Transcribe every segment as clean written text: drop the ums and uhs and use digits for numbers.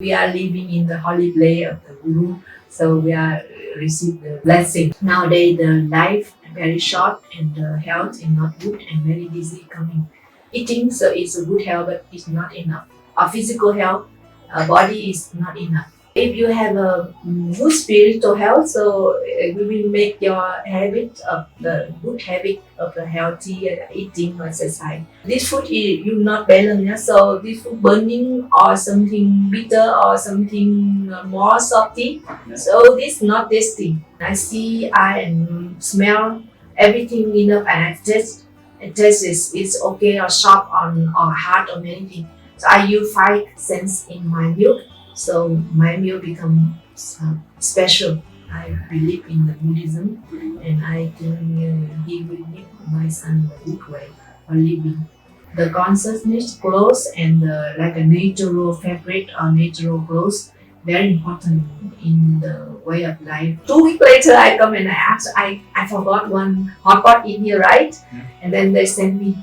We are living in the holy place of the Guru, so we are receive the blessing. Nowadays, the life very short and the health is not good and very disease coming. Eating so it's a good health, but it's not enough. Our physical health, our body is not enough. If you have a good spiritual health, so we will make your habit of the good habit of the healthy eating or exercise. This food is you not balance, yeah? So this food burning or something bitter or something more salty. So this not tasty. I see, I smell everything enough, and I taste. It taste is okay or sharp on or hard or anything. So I use 5 cents in my milk, so my meal become special. I believe in the Buddhism, and I think he will give my son a good way for living. The consciousness clothes and like a natural fabric or natural clothes very important in the way of life. 2 weeks later, I come and I ask, I forgot one hot pot in here, right? And then they send me.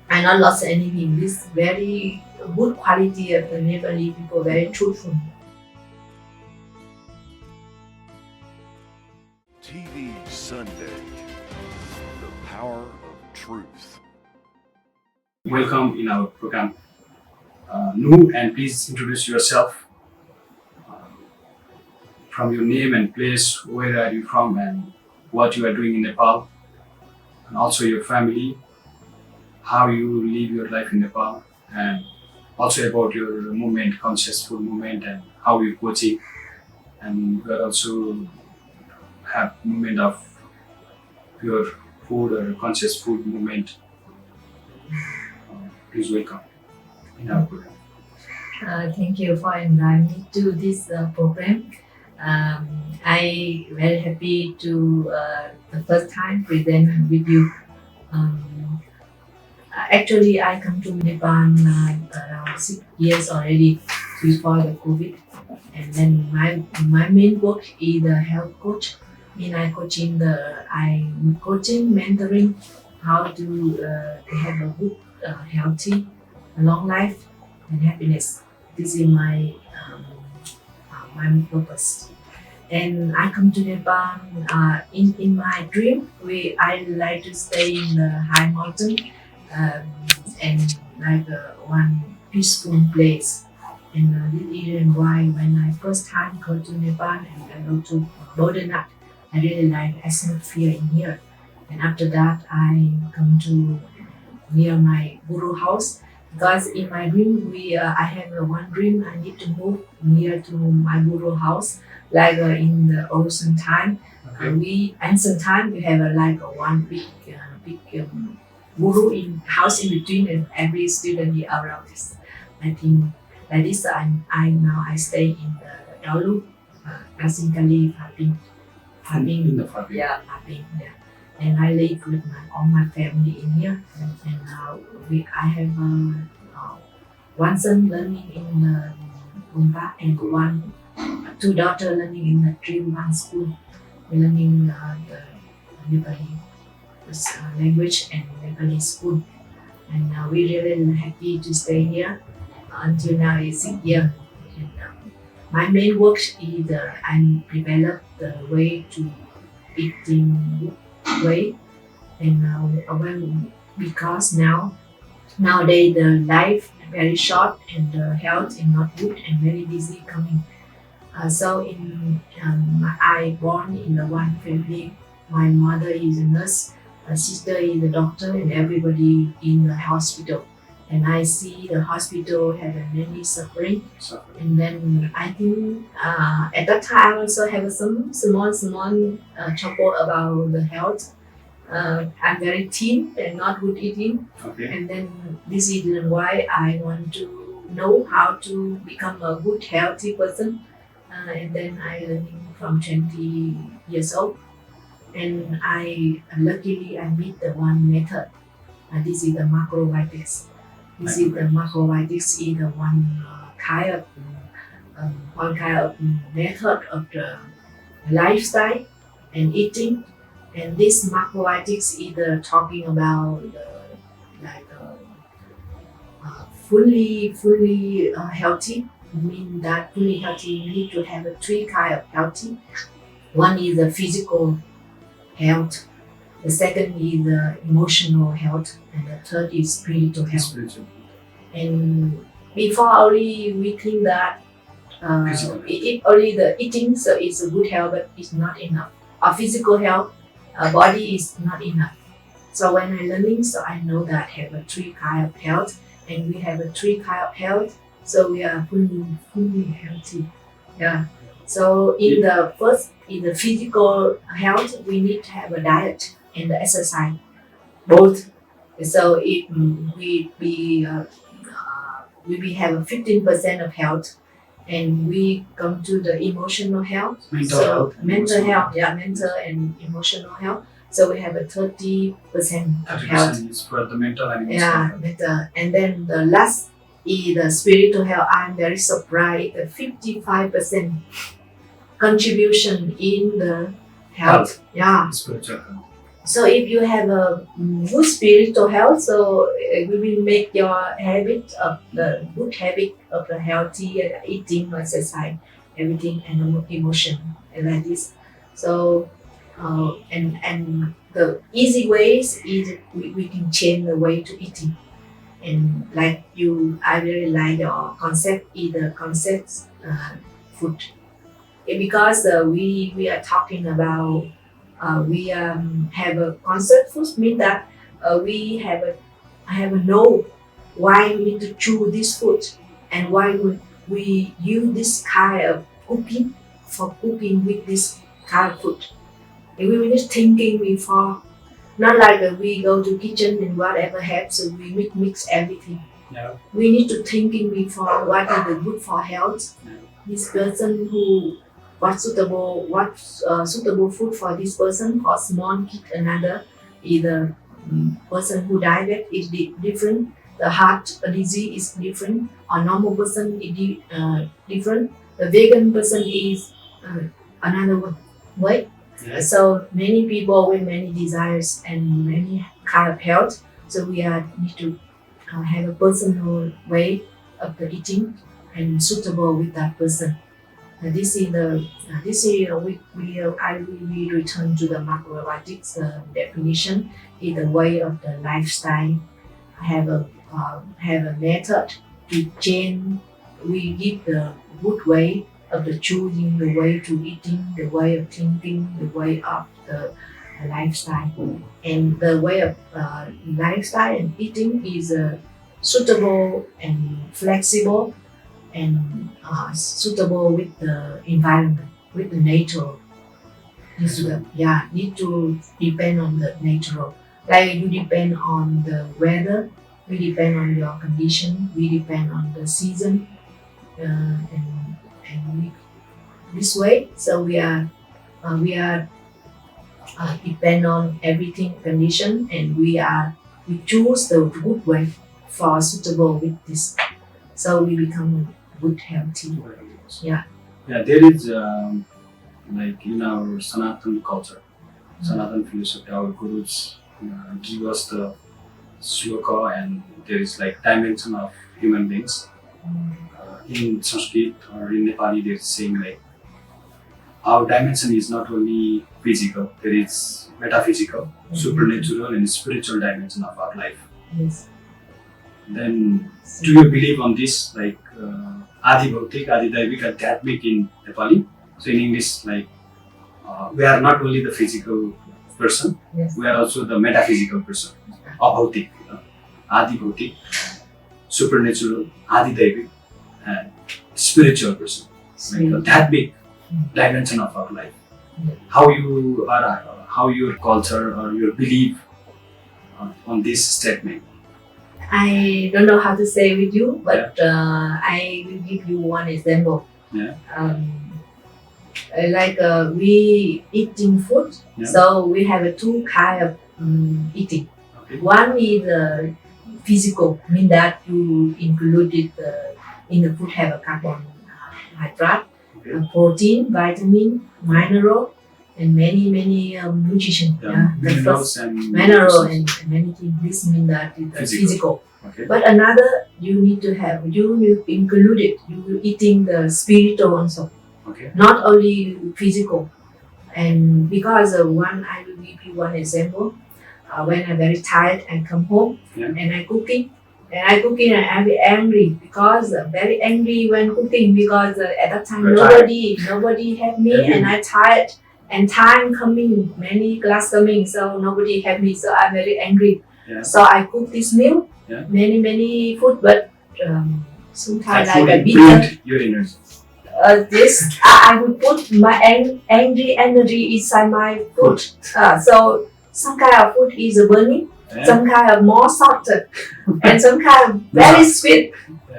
I not lost anything. This very good quality of the Nepali people, very truthful. TV Sunday, the power of truth. Welcome in our program. Nu, and please introduce yourself from your name and place, where are you from and what you are doing in Nepal, and also your family, how you live your life in Nepal, and also about your movement, conscious food movement, and how you coaching, and we are also have movement of your food or conscious food movement. Please welcome in our program. Thank you for inviting me to this program. I very happy to the first time present with you. Actually, I come to Nepal around 6 years already before the COVID, and then my main work is the health coach. I'm coaching mentoring how to have a good, healthy, long life and happiness. This is my my purpose. And I come to Nepal in my dream. I like to stay in the high mountain and like one peaceful place. And this is reason why when I first time go to Nepal and I go to Bodhanath, I really like atmosphere in here. And after that, I come to near my guru house, because in my dream I have one dream I need to move near to my guru house, like in the ocean time. We ancient time we have like one big guru in house in between, and every student is around this. I think that is I stay in the Daulu, basically having In the family. yeah, and I live with all my family in here. And I have one son learning in the Umpa and two daughters learning in the Dream One school. We're learning the Nepali language and Nepali school. And we really happy to stay here until now is 6 years. And my main work is I develop the way to eating way, and because nowadays the life very short and the health is not good and very disease coming. So I born in the one family. My mother is a nurse, my sister is a doctor, and everybody in the hospital. And I see the hospital have many suffering. And then I think at that time I also have some small trouble about the health. I'm very thin and not good eating. Okay. And then this is why I want to know how to become a good healthy person. And then I learning from 20 years old. And luckily I meet the one method. This is the macrobiotics. This is the macrobiotics is the one kind of method of the lifestyle and eating. And this macrobiotics either talking about fully healthy mean that fully healthy, we need to have a three kind of healthy. One is the physical health, the second is the emotional health, and the third is spiritual health. Spiritual. And before only we think that Physical. if only the eating so it's a good health, but it's not enough. Our physical health, our body is not enough. So when I learning, so I know that have a three kind of health, and we have a three kind of health. So we are fully healthy. Yeah. So in the physical health, we need to have a diet and the exercise, both. So if we have a 15% of health, and we come to the emotional health. Mental so health. mental health, yeah, mental and emotional health. So we have a 30% of health. 30% is for the mental and emotional Yeah, health. mental. And then the last is the spiritual health. I'm very surprised. The 55% contribution in the health. Yeah. Spiritual health. So if you have a good spiritual health, so we will make your habit of the good habit of the healthy eating, exercise, everything, and emotion, and like this. So and the easy ways is we can change the way to eating. And like you, I really like your concept is the concept food. Because we are talking about we have a concept food mean that we have a know why we need to choose this food, and why would we use this kind of cooking for cooking with this kind of food. And we need thinking before, not like we go to kitchen and whatever happens, so we mix everything. Yeah. We need to thinking before what is the good for health. Yeah. This person who what suitable food for this person. For small kid, another is the person who diabetes is different. The heart disease is different. A normal person is different. The vegan person is another one. Right? Yeah. So many people with many desires and many kind of health. So we need to have a personal way of the eating and suitable with that person. This is I will return to the macrobiotics definition. Is the way of the lifestyle. Have a method to change. We give the good way of the choosing, the way to eating, the way of thinking, the way of the lifestyle, and the way of lifestyle and eating is suitable and flexible and suitable with the environment, with the nature. Need to depend on the natural. Like you depend on the weather, we depend on your condition, we depend on the season, and this way. So we are depend on everything condition, and we choose the good way for suitable with this. So we become good healthy. Yeah. Yeah, there is like in our Sanatan culture, Sanatan philosophy, our gurus give us the sloka, and there is like dimension of human beings. In Sanskrit or in Nepali, there is saying like our dimension is not only physical, there is metaphysical, supernatural, and spiritual dimension of our life. Yes. Then, do you believe on this, like Adi Bhautik, Adi Daivik, Adhyatmik in Nepali? So in English, like we are not only the physical person, Yes. we are also the metaphysical person, Abhautik, Adi Bhautik, supernatural, Adi Daivik, and spiritual person, like that big dimension of our life. Yeah. How your culture or your belief on this statement? I don't know how to say with you, but I will give you one example. Yeah. Like we eating food, Yeah. so we have two kind of eating. Okay. One is physical, mean that you included in the food have a carbohydrate, Okay. protein, vitamin, mineral, and many nutrition. Yeah, The minerals first and mineral and many things. This means that it's Physical. physical. Okay. But another you need to have, you include it, you eating the spiritual also, Okay. not only physical. And because I will give you one example. When I'm very tired, I come home and I cooking. And I be angry because very angry when cooking because at that time You're nobody help me Yeah, and I tired and time coming, many class coming, so nobody help me, so I'm very angry. Yeah. So I cook this meal, Yeah. many food, but sometimes That food like a bitter. improved your energy. This I will put my angry energy inside my food. So some kind of food is burning, some kind of more salted, and some kind of very sweet.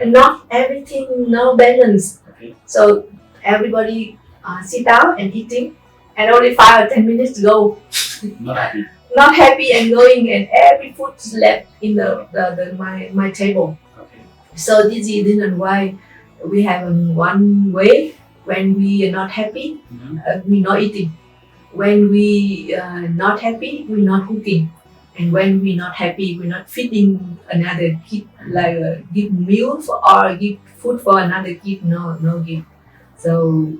Not everything, no balance. Okay. So everybody sit down and eating, and only 5 or 10 minutes go. Not happy. Not happy and going, and every food is left in my table. Okay. So this is the reason why we have one way. When we are not happy, we not eating. When we not happy, we not cooking. And when we not happy, we not feeding another kid, like give meal or give food for another kid. No give. So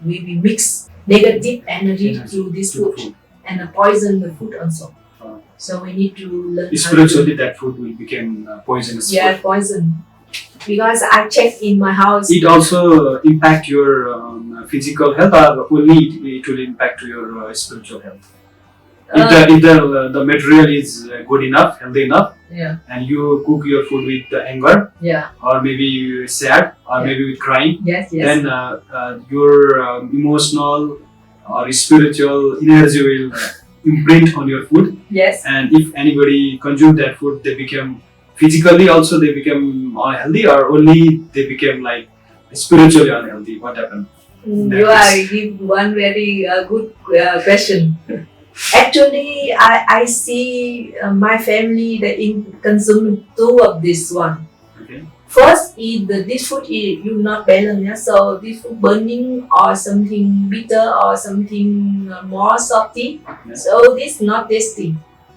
we mix negative energy to this food and poison the food also. So we need to learn. Spiritually, that food will become poisonous. Yeah, poison. Because I check in my house. It also impact your physical health, or only it will impact your spiritual health. If the material is good enough, healthy enough, and you cook your food with anger, or maybe you're sad, or maybe with crying, then your emotional or spiritual energy will imprint on your food. Yes. And if anybody consume that food, they become physically also they become unhealthy, or only they become like spiritually unhealthy. What happened? You are give one very good question. Actually, I see my family consume two of this one. Okay. First is this food you not balance, yeah? So this food burning or something bitter or something more salty. Yeah. So this not tasty.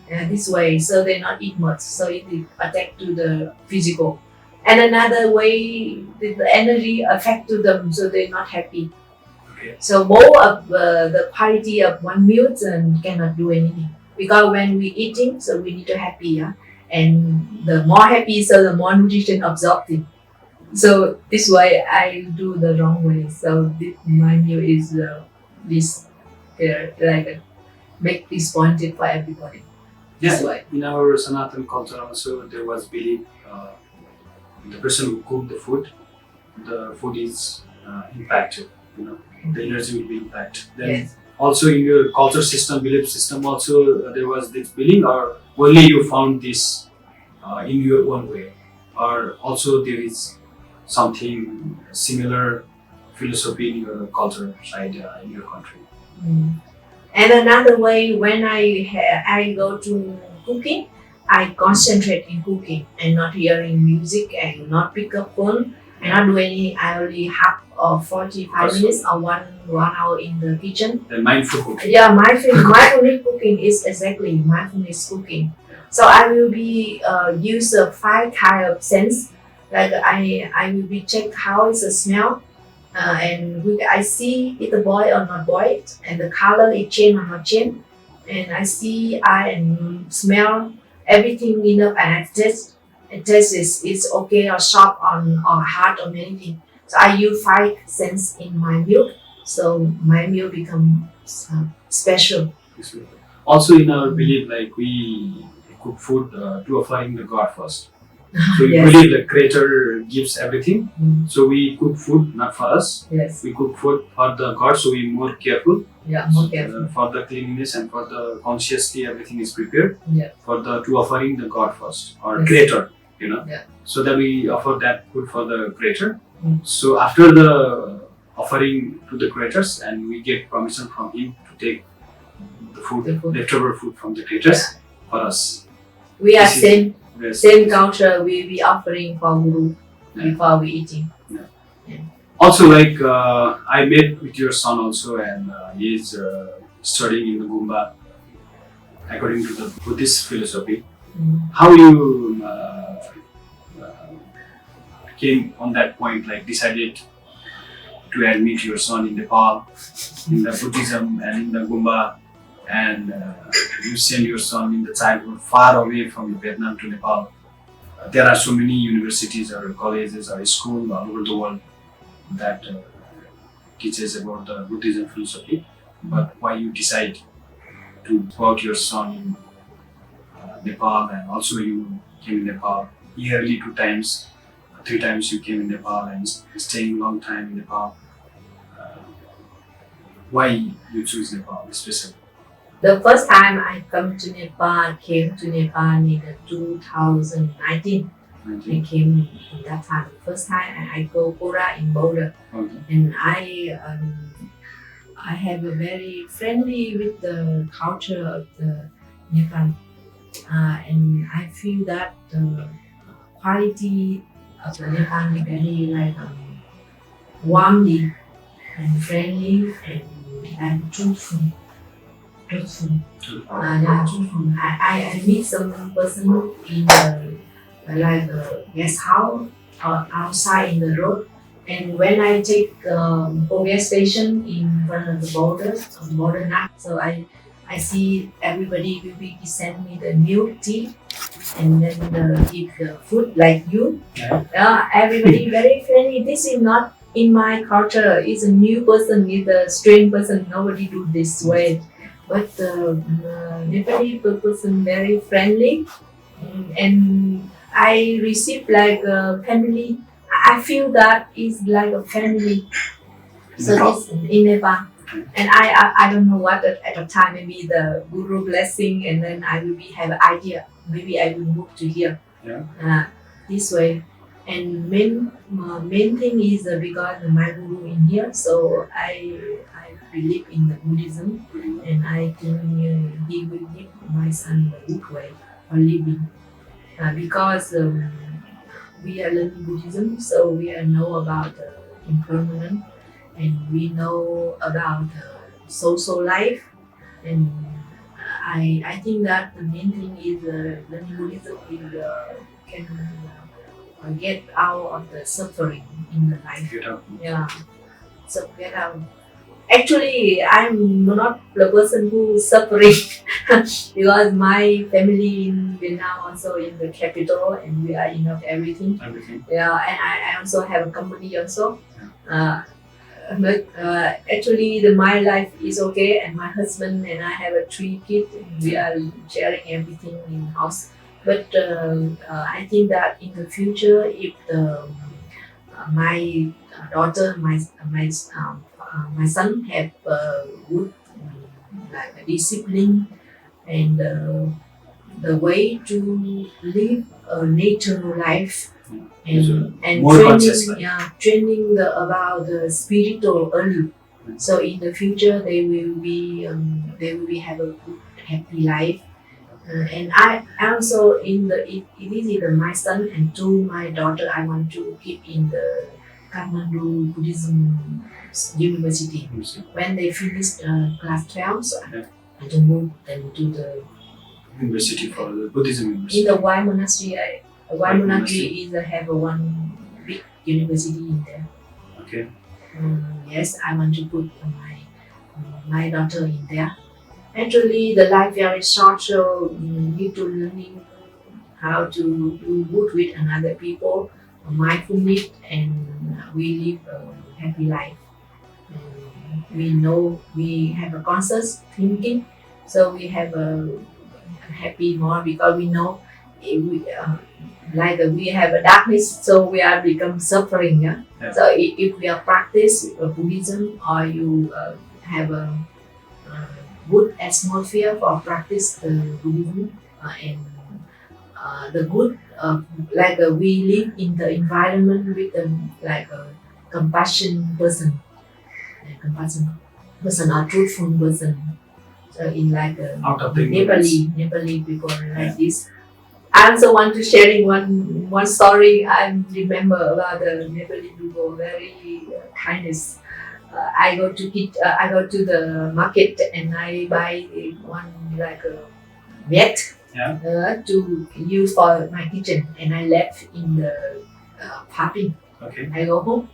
This way, so they not eat much. So it attack to the physical. And another way, the energy affect to them, so they're not happy. Okay. So more of the quality of one meal and cannot do anything, because when we eating, so we need to happy, and the more happy, so the more nutrition absorbed. So this way I do the wrong way. So my meal is this like make this pointed for everybody. Yeah, in our Sanatan culture also there was belief the person who cooked the food is impacted. The energy will be impacted. Then also in your culture system, belief system also there was this belief, or only you found this in your own way, or also there is something similar philosophy in your culture side in your country. And another way, when I go to cooking, I concentrate in cooking and not hearing music and not pick up phone and not do any. I only have 45 minutes or one hour in the kitchen. The mindful cooking. Yeah, mindfulness cooking is exactly mindfulness cooking. So I will be use 5 kind of sense. Like I will be check how is the smell. And I see it boiled or not boiled, and the color is change or not change, and I see and smell everything enough, and I test it's okay or sharp or hard or anything. So I use 5 cents in my milk, so my meal become special. Also in our belief, like we cook food to offering the God first. So we believe the Creator gives everything. So we cook food not for us. Yes. We cook food for the God. So we more careful. Yeah, more careful. For the cleanliness and for the consciously everything is prepared. Yeah. For the to offering the God first or Creator, Yeah. So that we offer that food for the Creator. So after the offering to the Creators, and we get permission from Him to take the food, leftover food from the Creators for us. We are same culture we be offering for Guru before we eating. Also, like I met with your son also, and he is studying in the Goomba according to the Buddhist philosophy. How you came on that point, like decided to admit your son in Nepal, in the Buddhism and in the Gumba, and you send your son in the childhood far away from Vietnam to Nepal. There are so many universities or colleges or schools all over the world that teaches about the Buddhism philosophy. But why you decide to go out your son in Nepal, and also you came in Nepal yearly 2 times, 3 times you came in Nepal and staying long time in Nepal. Why you choose Nepal especially? The first time I came to Nepal in 2019. I came in that time. The first time I go Pora in Boulder, Okay. and I have a very friendly with the culture of the Nepal, and I feel that the quality of the Nepal is very like warmly and friendly and truthful. Truthful. Truthful. I meet some person in the like a guest house or outside in the road. And when I take gas station in front of the border now, so I see everybody will be send me the milk tea and then give the food like you. Everybody very friendly. This is not in my culture. It's a new person, it's a strange person. Nobody do this way. But Nepali person very friendly, and I receive like a family. I feel that is like a family. So this in Nepal, and I don't know what at the time, maybe the guru blessing, and then I will be have an idea. Maybe I will move to here. This way. And main thing is because my guru in here, so I believe in the Buddhism, and I think he will give my son the good way of living. Because we are learning Buddhism, so we know about impermanent, and we know about social life, and I think that the main thing is learning Buddhism can get out of the suffering in the life. Yeah, so get out. Actually, I'm not the person who is suffering because my family in Vietnam also in the capital, and we are enough everything. Yeah, and I also have a company also. But actually, my life is okay, and my husband and I have 3 kids. And we are sharing everything in house. But I think that in the future, if my daughter, my son have good like a discipline and the way to live a natural life and more training about the spiritual early. So in the future they will be have a good happy life. And I also it is my son and to my daughter I want to keep in the Kathmandu Buddhism University. When they finish class 12, so I don't move them to the university for the Buddhism university. In the Y monastery, Y monastery is have one big university in there. Okay. Yes, I want to put my daughter in there. Actually, the life very short, so need to learning how to do good with another people, mindfulness, and we live a happy life. We know we have a conscious thinking, so we have a happy more because we know we have a darkness, so we are become suffering. Yeah? So if we are practice Buddhism or you have a good atmosphere for practice Buddhism and the good we live in the environment with a compassion person, or truthful person. So in out of the Nepali people like this. I also want to sharing one story I remember about the Nepali people, very kindness. I go to the market and I buy one mat to use for my kitchen, and I left in the Paping. Okay. I go home.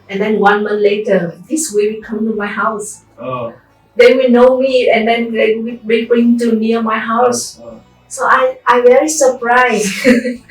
And then 1 month later, this will come to my house. Oh. They will know me and then they will bring to near my house. Oh. So I very surprised And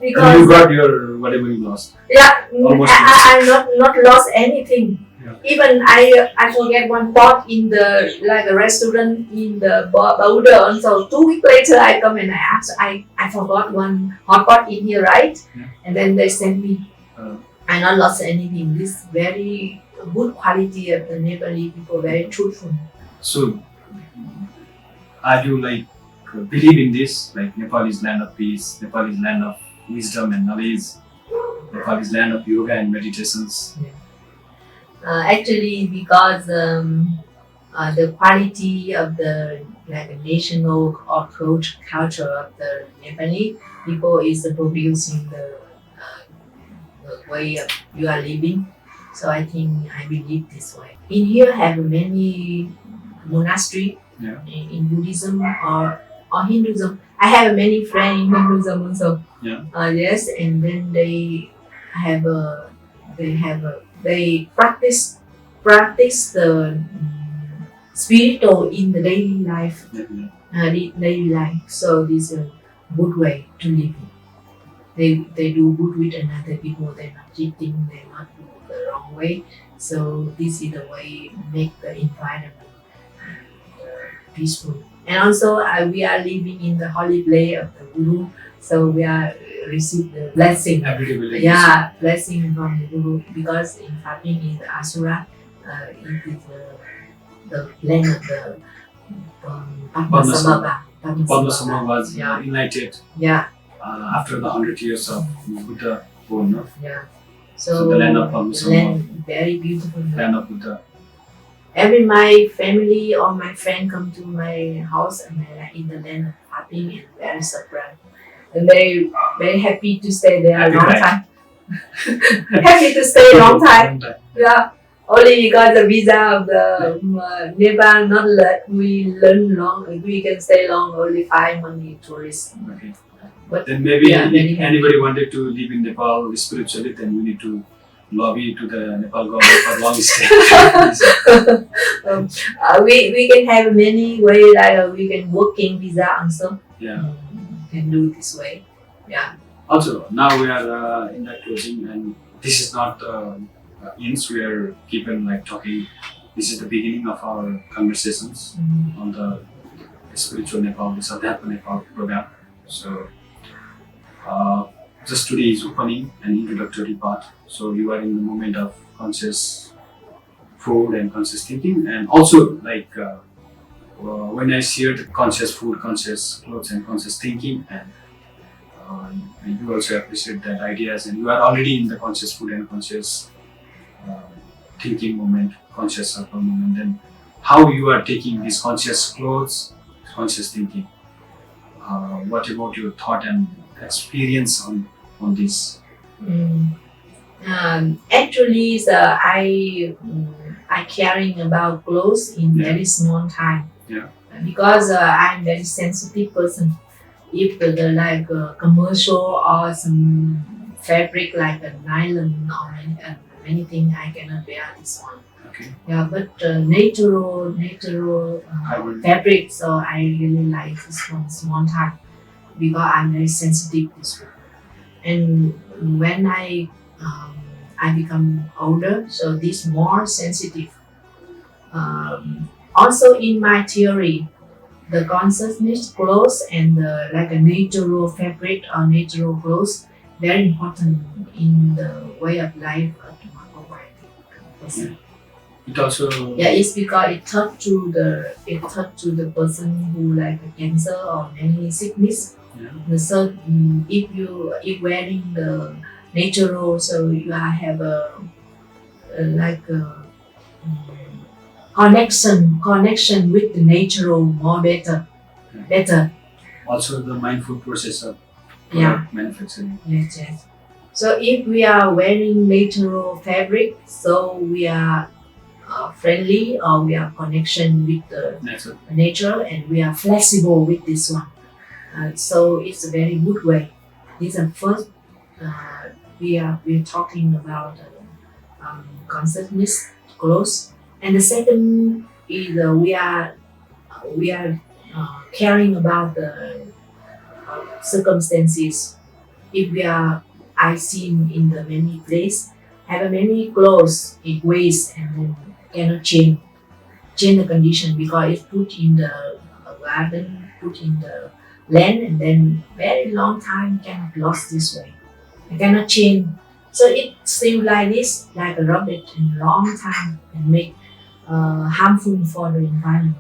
because you got your whatever you lost. yeah, Almost I not lost anything. Yeah. Even I forget one pot in the like a restaurant in the border. And so 2 weeks later I come and I ask I forgot one hot pot in here, right? Yeah. And then they send me. Uh, I not lost anything. This very good quality of the Nepali people, very truthful. so, are you like believe in this? Like Nepal is land of peace, Nepal is land of wisdom and knowledge, Nepal is land of yoga and meditations. Actually, because the quality of the like national or culture of the Nepali people is producing the way of you are living. So I believe this way. In here have many monastery Yeah. in Buddhism or Hinduism. I have many friends in Hinduism also. Yeah. Yes, and then they have they practice the spiritual in the daily life. Daily life. So this is a good way to live. They do good with another people. They're not cheating. They're not do the wrong way. So this is the way make the environment peaceful. And also we are living in the holy place of the Guru. So we are receive the blessing. Everyday belief. Yeah, blessing from the Guru because in Paping in the Asura, it is the land of the Padmasambhava. Padmasambhava was Yeah. united Yeah, after the 100 years of Buddha born, no? yeah. So the land of Padmasambhava, land very beautiful. land of Buddha. Every my family or my friend come to my house and I like in the land of Paping and very surprised. And very happy to stay there Happy a long time. time. Happy to stay a long time. Yeah. Only because the visa of the Nepal not let we learn long. We can stay long only 5 months tourist. Okay. But Then maybe yeah, very if anybody wanted to live in Nepal spiritually, then we need to lobby to the Nepal government for long stay. we can have many ways like we can working visa also. Yeah. Can do this way. Yeah. Also, now we are in that closing, and this is not ends. We are keeping like talking. This is the beginning of our conversations on the spiritual Nepal, the Sadhyatma Nepal program. So, just today is opening and introductory part. So you are in the moment of conscious food and conscious thinking, and also like when I shared conscious food, conscious clothes, and conscious thinking, and you also appreciate that ideas, and you are already in the conscious food and conscious thinking moment, conscious circle moment. Then how you are taking these conscious clothes, conscious thinking? What about your thought and experience on this? Actually, I caring about clothes in very small time. Yeah. Because I'm very sensitive person. If the like commercial or some fabric like a nylon or many things, I cannot wear this one. Okay. Yeah, but natural fabric, so I really like this one small time because I'm very sensitive this one. And when I become older, so this more sensitive. Also in my theory, the consciousness clothes and the like a natural fabric or natural clothes very important in the way of life of the person. It also It's because it touch to the person who like a cancer or any sickness. So if wearing the natural, so you have a connection with the natural more better. Also the mindful process of manufacturing. Yes. So if we are wearing natural fabric, so we are friendly or we are connection with the nature and we are flexible with this one. So it's a very good way. This is the first we're talking about consciousness growth, and the second is we are caring about the circumstances. If we are I seen in the many place have a many clothes it waste and then cannot change the condition because it's put in the garden, put in the land, and then very long time cannot lost this way. It cannot change. So it still like this, like a rubbish in long time and make harmful for the environment.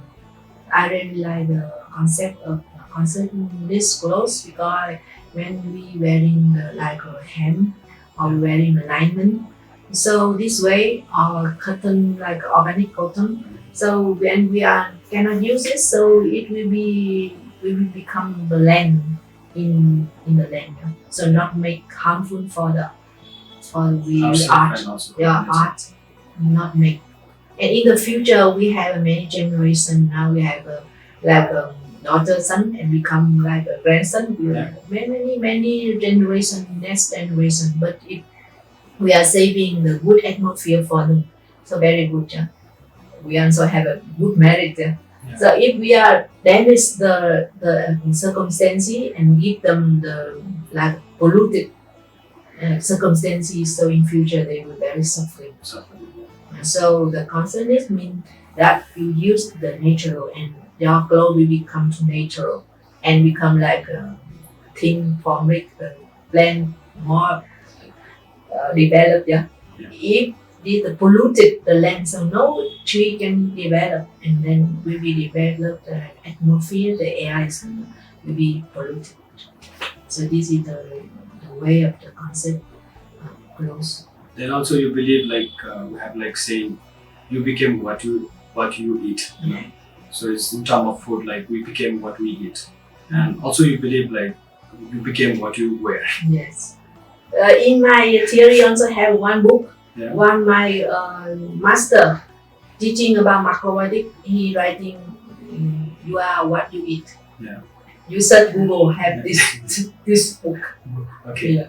I really like the concept of concerning this clothes because when we wearing the, like a hem or wearing a linen, so this way our cotton like organic cotton. So when we are cannot use it, so it will become the land in the land. Yeah. So not make harmful for the art, and also yeah, art not make. And in the future, we have many generation. Now we have like a daughter, son, and become like a grandson. We have many generation, next generation. But if we are saving the good atmosphere for them, so very good. Yeah. We also have a good marriage. Yeah. Yeah. So if we are damage the circumstances and give them the like polluted circumstances, so in future they will very suffering. So the consciousness means that you use the natural and your glow will become to natural and become like a thing for make the plant more developed. Yeah. If the polluted the land, so no tree can develop, and then we will develop the atmosphere, the air will be polluted. So this is the way of the concept close. Then also you believe like we have like saying you became what you eat. You know? So it's in terms of food, like we became what we eat, and also you believe like you became what you wear. Yes. In my theory, also have one book. Yeah. One my master teaching about macrobiotic. He writing, you are what you eat. Yeah. You search Google have this book. Okay. Yeah.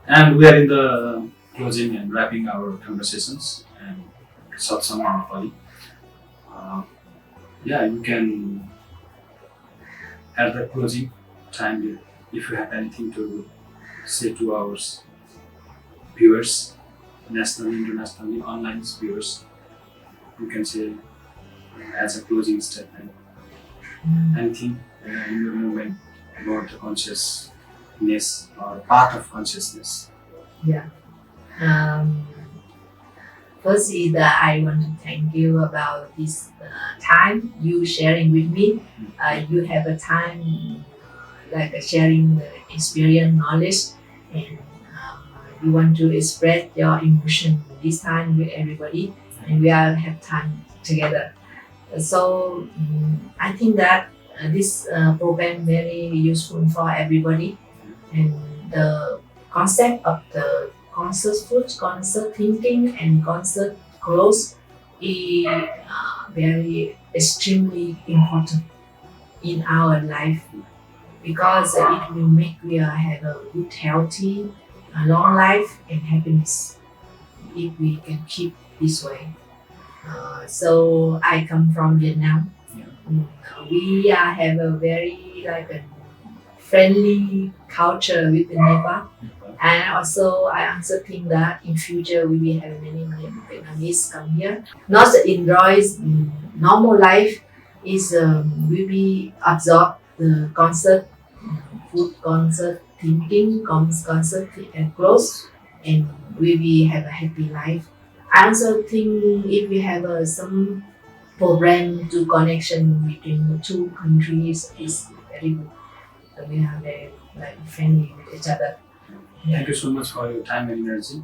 And we are in the closing and wrapping our conversations and satsang and Pali. Yeah, you can at the closing time if you have anything to say to our viewers, nationally, internationally, online viewers, you can say as a closing statement. Anything in your movement about the consciousness or part of consciousness. Yeah. First is that I want to thank you about this time you sharing with me. You have a time like sharing the experience, knowledge, and you want to express your emotion this time with everybody, and we all have time together. So I think that this program very useful for everybody, and the concept of the conscious food, conscious thinking, and conscious growth is very extremely important in our life because it will make we have a good, healthy, long life and happiness if we can keep this way. So I come from Vietnam. We have a very like a friendly culture with the Nepal. And also, I also think that in future we will have many Vietnamese come here. Not enjoy normal life is we will absorb the concept, food concept, thinking, concept and growth, and we will have a happy life. I also think if we have some program to connection between the two countries is very good. So we have a like friendly with each other. Thank you so much for your time and energy,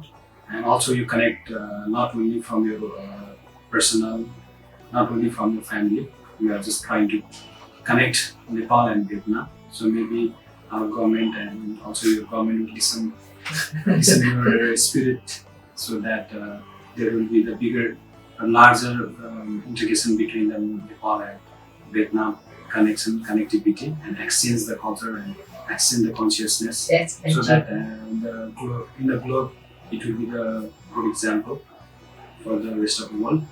and also you connect not only from your personal, not only from your family. We are just trying to connect Nepal and Vietnam. So maybe our government and also your government will listen your spirit, so that there will be the bigger, larger integration between the Nepal and Vietnam connection, connectivity, and exchange the culture and extend the consciousness That's so magic. that in the globe it will be the good example for the rest of the world.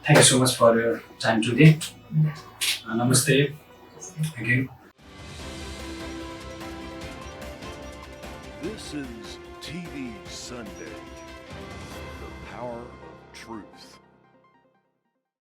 Thank you so much for your time today. Yeah. Namaste again. This is TV Sunday, the power of truth.